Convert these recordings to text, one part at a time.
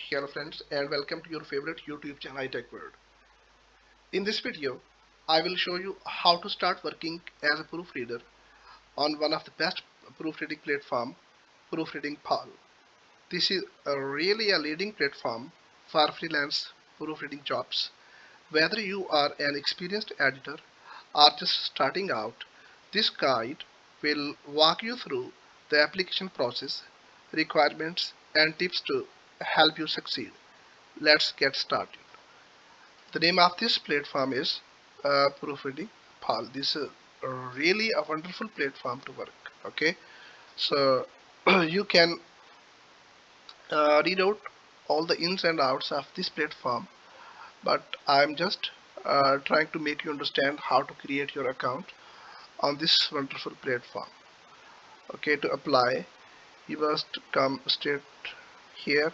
Hello friends and welcome to your favorite YouTube channel iTech World. In this video, I will show you how to start working as a proofreader on one of the best proofreading platform, ProofreadingPal. This is really a leading platform for freelance proofreading jobs. Whether you are an experienced editor or just starting out, this guide will walk you through the application process, requirements, and tips to help you succeed. Let's get started. The name of this platform is Proofreading Pal. This is really a wonderful platform to work. Okay, so you can read out all the ins and outs of this platform, but I'm just trying to make you understand how to create your account on this wonderful platform. Okay, to apply, you must come straight here,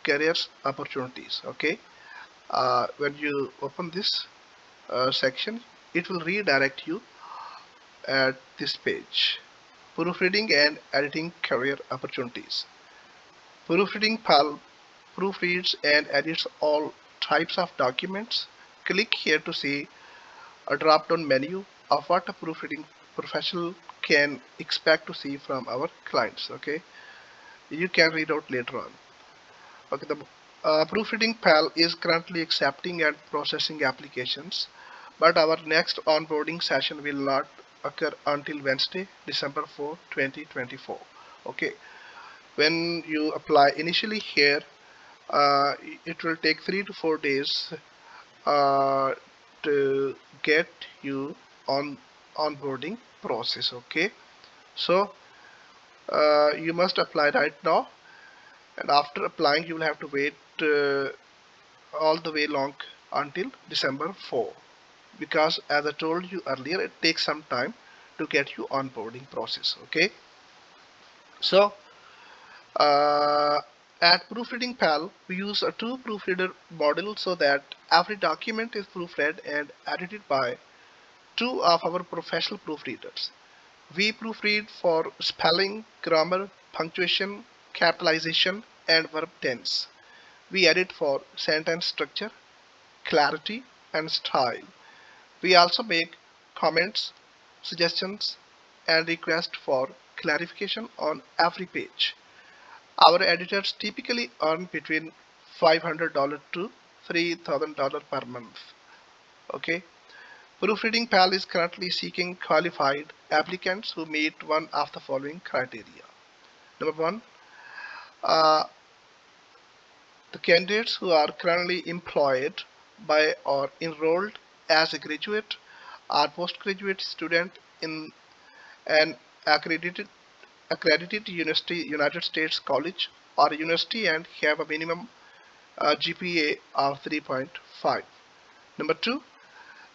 careers opportunities. Okay, when you open this section, it will redirect you at this page. Proofreading and editing career opportunities. Proofreading PAL proofreads and edits all types of documents. Click here to see a drop-down menu of what a proofreading professional can expect to see from our clients. Okay, you can read out later on. Okay, the Proofreading PAL is currently accepting and processing applications, but our next onboarding session will not occur until Wednesday, December 4, 2024. Okay, when you apply initially here, it will take 3 to 4 days uh, to get you on onboarding process. Okay, so you must apply right now, and after applying you will have to wait all the way long until December 4, because as I told you earlier, it takes some time to get you onboarding process. Okay, so uh, at Proofreading Pal we use a two proofreader model so that every document is proofread and edited by two of our professional proofreaders. We proofread for spelling, grammar, punctuation, capitalization, and verb tense. We edit for sentence structure, clarity, and style. We also make comments, suggestions, and requests for clarification on every page. Our editors typically earn between $500 to $3,000 per month. Okay. Proofreading PAL is currently seeking qualified applicants who meet one of the following criteria. Number one, uh, the candidates who are currently employed by or enrolled as a graduate or postgraduate student in an accredited university, United States college or university, and have a minimum GPA of 3.5. Number two,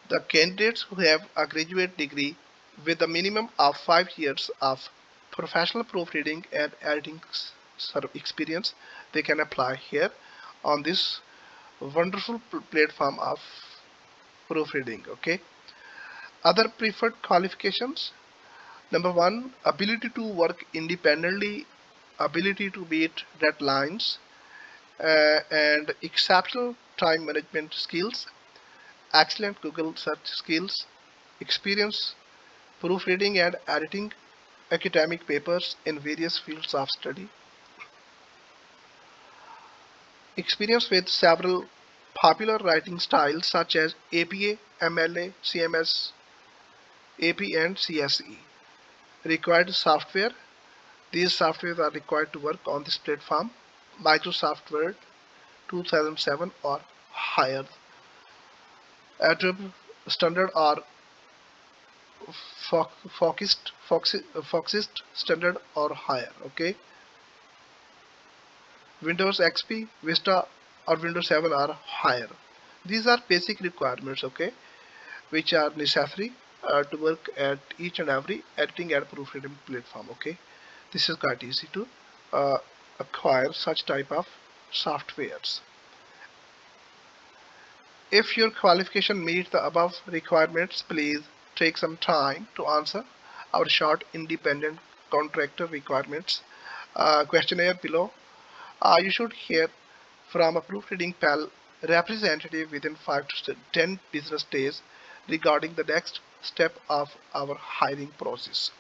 the candidates who have a graduate degree with a minimum of 5 years of professional proofreading and editing experience, they can apply here on this wonderful platform of proofreading. Okay, other preferred qualifications: number one, ability to work independently, ability to meet deadlines, and exceptional time management skills, excellent Google search skills, experience proofreading and editing academic papers in various fields of study, experience with several popular writing styles such as APA, MLA, CMS, AP, and CSE. Required software: these softwares are required to work on this platform: Microsoft Word 2007 or higher, Adobe Standard or Foxist Standard or higher. Okay, Windows XP, Vista, or Windows 7 are higher. These are basic requirements, okay, which are necessary to work at each and every editing and proofreading platform. Okay, this is quite easy to uh, acquire such type of softwares. If your qualification meets the above requirements, please take some time to answer our short independent contractor requirements questionnaire below. You should here from a Proofreading PAL representative within 5 to 10 business days regarding the next step of our hiring process,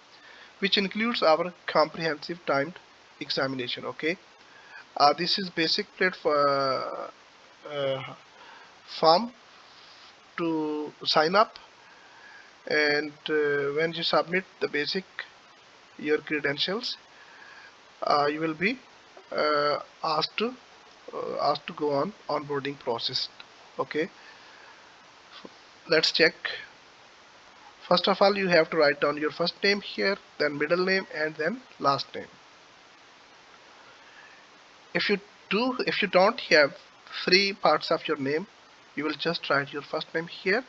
which includes our comprehensive timed examination. Okay, this is basic platform form to sign up, and when you submit the basic your credentials, you will be uh, asked to go on onboarding process. Okay, let's check. First of all, you have to write down your first name here, then middle name, and then last name. If you don't have three parts of your name, you will just write your first name here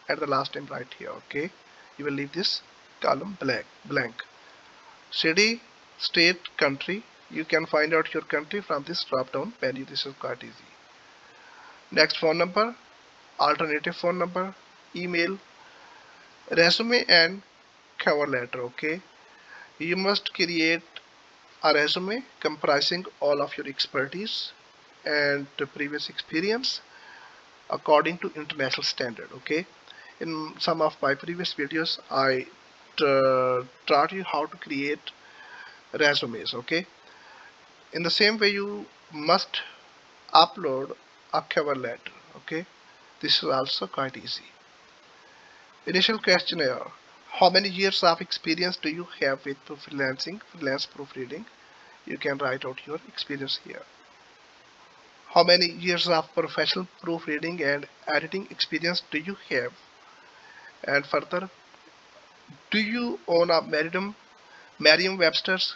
and the last name right here. Okay, you will leave this column blank. City, state, country. You can find out your country from this drop down menu. This is quite easy. Next, phone number, alternative phone number, email, resume, and cover letter. Okay, you must create a resume comprising all of your expertise and previous experience according to international standard. Okay, in some of my previous videos I taught you how to create resumes. Okay, in the same way you must upload a cover letter. Okay, this is also quite easy. Initial questionnaire: how many years of experience do you have with freelance proofreading? You can write out your experience here. How many years of professional proofreading and editing experience do you have? And further, do you own a Merriam-Webster's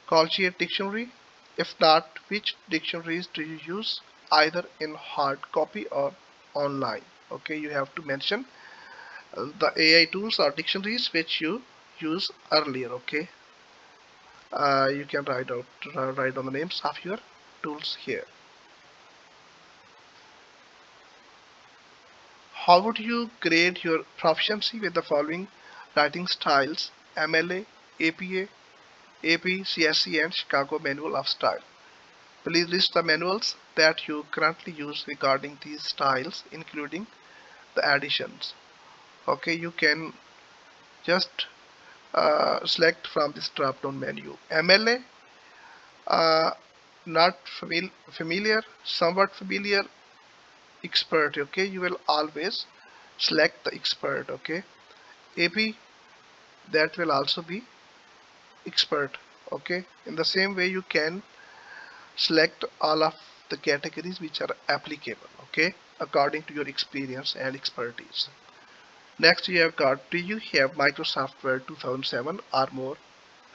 Colchier dictionary? If not, which dictionaries do you use, either in hard copy or online? Okay, you have to mention the AI tools or dictionaries which you use earlier. Okay, you can write down the names of your tools here. How would you grade your proficiency with the following writing styles: MLA, APA, AP, CSE, and Chicago Manual of Style? Please list the manuals that you currently use regarding these styles, including the additions. Okay, you can just select from this drop down menu. MLA, not familiar, somewhat familiar, expert. Okay, you will always select the expert. Okay, AP, that will also be expert. Okay, in the same way you can select all of the categories which are applicable. Okay, according to your experience and expertise. Next you have got, do you have Microsoft Word 2007 or more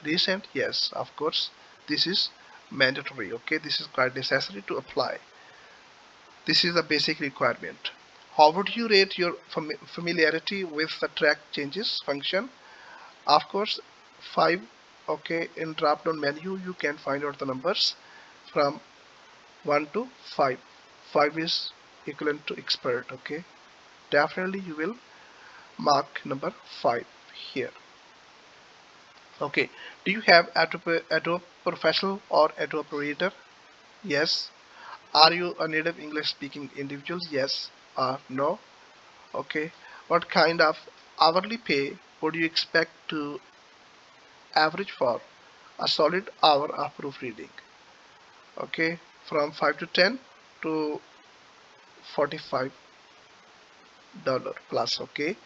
recent? Yes, of course, this is mandatory. Okay, this is quite necessary to apply. This is a basic requirement. How would you rate your familiarity with the track changes function? Of course, 5. Okay, in drop down menu you can find out the numbers from 1 to 5. 5 is equivalent to expert. Okay, definitely you will mark number 5 here. Okay, do you have Adobe Professional or Adobe Reader? Yes. Are you a native English speaking individual? Yes or no? Okay, what kind of hourly pay would you expect to average for a solid hour of proofreading? Okay, from 5 to 10 to $45 plus. Okay,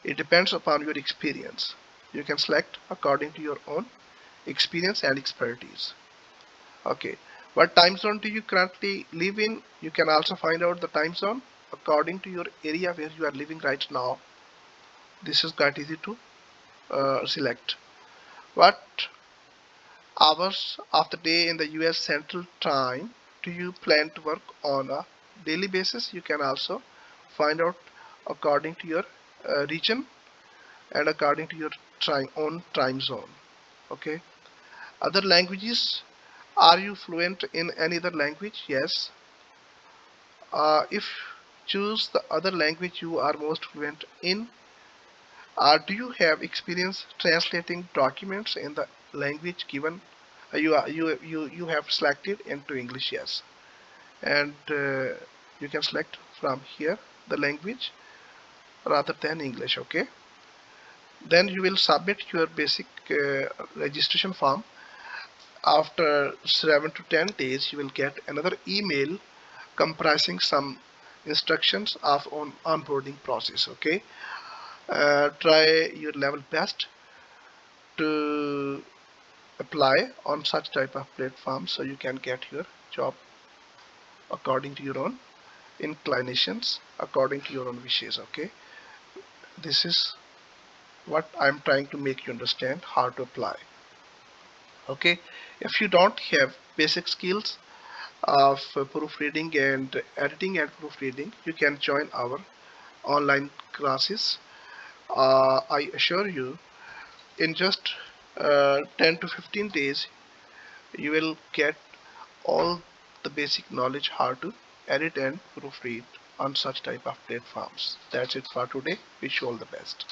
it depends upon your experience. You can select according to your own experience and expertise. Okay, what time zone do you currently live in? You can also find out the time zone according to your area where you are living right now. This is quite easy to select. What hours of the day in the US Central Time do you plan to work on a daily basis? You can also find out according to your region and according to your own time zone. Okay, other languages: are you fluent in any other language? Yes. If choose the other language you are most fluent in. Do you have experience translating documents in the language given you have selected into English? Yes. and you can select from here the language rather than English. Okay, then you will submit your basic registration form. After 7 to 10 days you will get another email comprising some instructions of onboarding process. Okay, try your level best to apply on such type of platforms so you can get your job according to your own inclinations, according to your own wishes. Okay, this is what I'm trying to make you understand how to apply. Okay, if you don't have basic skills of proofreading and editing and proofreading, you can join our online classes. I assure you, in just 10 to 15 days you will get all the basic knowledge how to edit and proofread on such type of platforms. That's it for today. Wish you all the best.